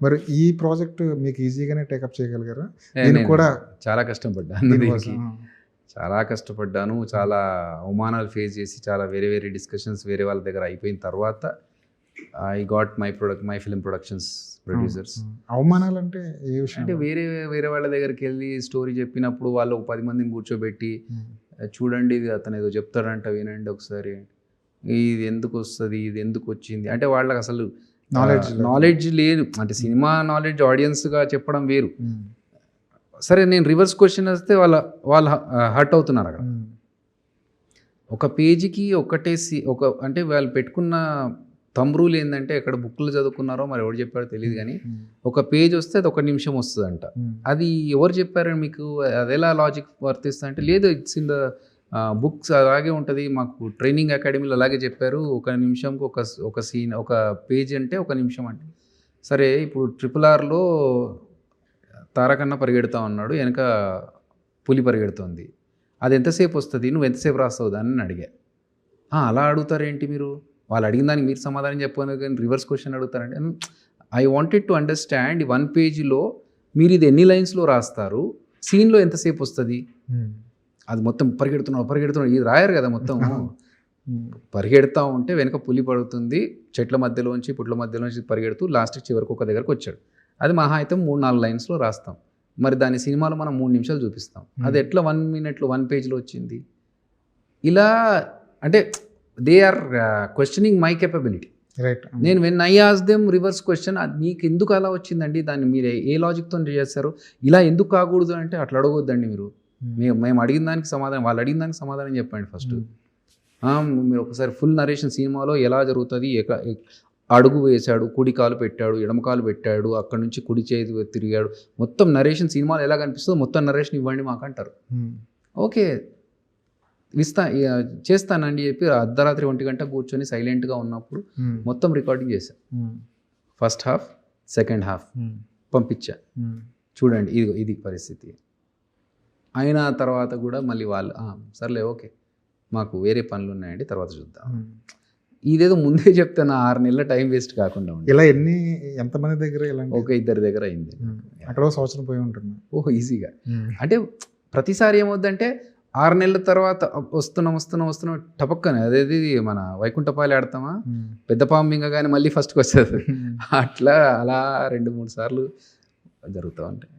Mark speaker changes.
Speaker 1: మరి ఈ ప్రాజెక్ట్ మీకు ఈజీగానే టేకప్ చేయగలిగారా?
Speaker 2: నేను
Speaker 1: దీనికి కూడా
Speaker 2: చాలా కష్టపడ్డాను దీనికి. చాలా కష్టపడ్డాను. చాలా అవమానాలు ఫేస్ చేసి చాలా వేరే వేరే డిస్కషన్స్ వేరే వాళ్ళ దగ్గర అయిపోయిన తర్వాత I got my film productions producers.
Speaker 1: అవమానాలు అంటే ఏ విషయం?
Speaker 2: అంటే వేరే వేరే వాళ్ళ దగ్గరికి వెళ్ళి స్టోరీ చెప్పినప్పుడు వాళ్ళు ఒక 10 మందిని కూర్చోబెట్టి చూడండి ఇది అతను ఏదో చెప్తాడంట వినండి ఒకసారి, ఇది ఎందుకు వస్తుంది, ఇది ఎందుకు వచ్చింది అంటే వాళ్ళకి అసలు నాలెడ్జ్ లేదు. అంటే సినిమా నాలెడ్జ్ ఆడియన్స్గా చెప్పడం వేరు. సరే నేను రివర్స్ క్వశ్చన్ వస్తే వాళ్ళు హర్ట్ అవుతున్నారు అక్కడ. ఒక పేజీకి ఒక అంటే వాళ్ళు పెట్టుకున్న థంబ్ రూల్ ఏంటంటే ఎక్కడ బుక్లు చదువుకున్నారో మరి ఎవరు చెప్పారో తెలియదు కానీ ఒక పేజ్ వస్తే అది 1 నిమిషం వస్తుందంట. అది ఎవరు చెప్పారని మీకు అది ఎలా లాజిక్ వర్తిస్తుంది అంటే లేదు, ఇట్స్ ఇన్ ద బుక్స్ అలాగే ఉంటుంది, మాకు ట్రైనింగ్ అకాడమీలో అలాగే చెప్పారు, 1 నిమిషంకి ఒక సీన్ ఒక పేజ్ అంటే 1 నిమిషం అంటే. సరే ఇప్పుడు RRRలో తారకన్న పరిగెడతా ఉన్నాడు, వెనక పులి పరిగెడుతుంది, అది ఎంతసేపు వస్తుంది, నువ్వు ఎంతసేపు రాస్తావు దాన్ని అడిగా. అలా అడుగుతారేంటి మీరు, వాళ్ళు అడిగిన దానికి మీరు సమాధానం చెప్పను కానీ రివర్స్ క్వశ్చన్ అడుగుతారంటే ఐ వాంటెడ్ టు అండర్స్టాండ్ 1 పేజీలో మీరు ఇది ఎన్ని లైన్స్లో రాస్తారు, సీన్లో ఎంతసేపు వస్తుంది, అది మొత్తం పరిగెడుతున్నాడు ఇది రాయరు కదా మొత్తం. పరిగెడతా ఉంటే వెనక పులి పడుతుంది, చెట్ల మధ్యలోంచి పుట్ల మధ్యలోంచి పరిగెడుతూ లాస్ట్కి చివరికి ఒక దగ్గరకు వచ్చాడు. అది మహా అయితే 3-4 లైన్స్లో రాస్తాం. మరి దాని సినిమాలో మనం 3 నిమిషాలు చూపిస్తాం. అది ఎట్లా 1 మినిట్లో 1 పేజ్లో వచ్చింది? ఇలా అంటే they are questioning my capability.
Speaker 1: Right.
Speaker 2: నేను when I ask them reverse question, అది మీకు ఎందుకు అలా వచ్చిందండి, దాన్ని మీరు ఏ లాజిక్తో చేస్తారు, ఇలా ఎందుకు కాకూడదు అంటే అట్లా అడగొద్దండి మీరు. మేము అడిగిన దానికి సమాధానం, వాళ్ళు అడిగిన దానికి సమాధానం చెప్పండి ఫస్ట్. మీరు ఒకసారి ఫుల్ నరేషన్ సినిమాలో ఎలా జరుగుతుంది, అడుగు వేశాడు, కుడి కాలు పెట్టాడు, ఎడమ కాలు పెట్టాడు, అక్కడ నుంచి కుడి చేతి తిరిగాడు, మొత్తం నరేషన్ సినిమాలో ఎలా కనిపిస్తుందో మొత్తం నరేషన్ ఇవ్వండి మాకు అంటారు. ఓకే చేస్తానండి చెప్పి అర్ధరాత్రి 1 గంట కూర్చొని సైలెంట్గా ఉన్నప్పుడు మొత్తం రికార్డింగ్ చేశాను. ఫస్ట్ హాఫ్, సెకండ్ హాఫ్ పంపించా, చూడండి ఇది పరిస్థితి. అయిన తర్వాత కూడా మళ్ళీ వాళ్ళు సర్లే ఓకే మాకు వేరే పనులు ఉన్నాయండి తర్వాత చూద్దాం. ఇదేదో ముందే చెప్తాను, 6 నెలల టైం వేస్ట్ కాకుండా ఉండి.
Speaker 1: ఇలా ఎంతమంది దగ్గర
Speaker 2: ఒక 2 దగ్గర అయింది.
Speaker 1: అక్కడ 1 సంవత్సరం పోయి ఉంటుంది.
Speaker 2: ఓహో ఈజీగా. అంటే ప్రతిసారి ఏమవుద్దంటే 6 నెలల తర్వాత వస్తున్నాం టపక్కనే అదేది మన వైకుంఠపాలి ఆడతామా, పెద్ద పాము మింగగానే మళ్ళీ ఫస్ట్కి వస్తుంది. అట్లా అలా 2-3 సార్లు జరుగుతూ ఉంటాయి.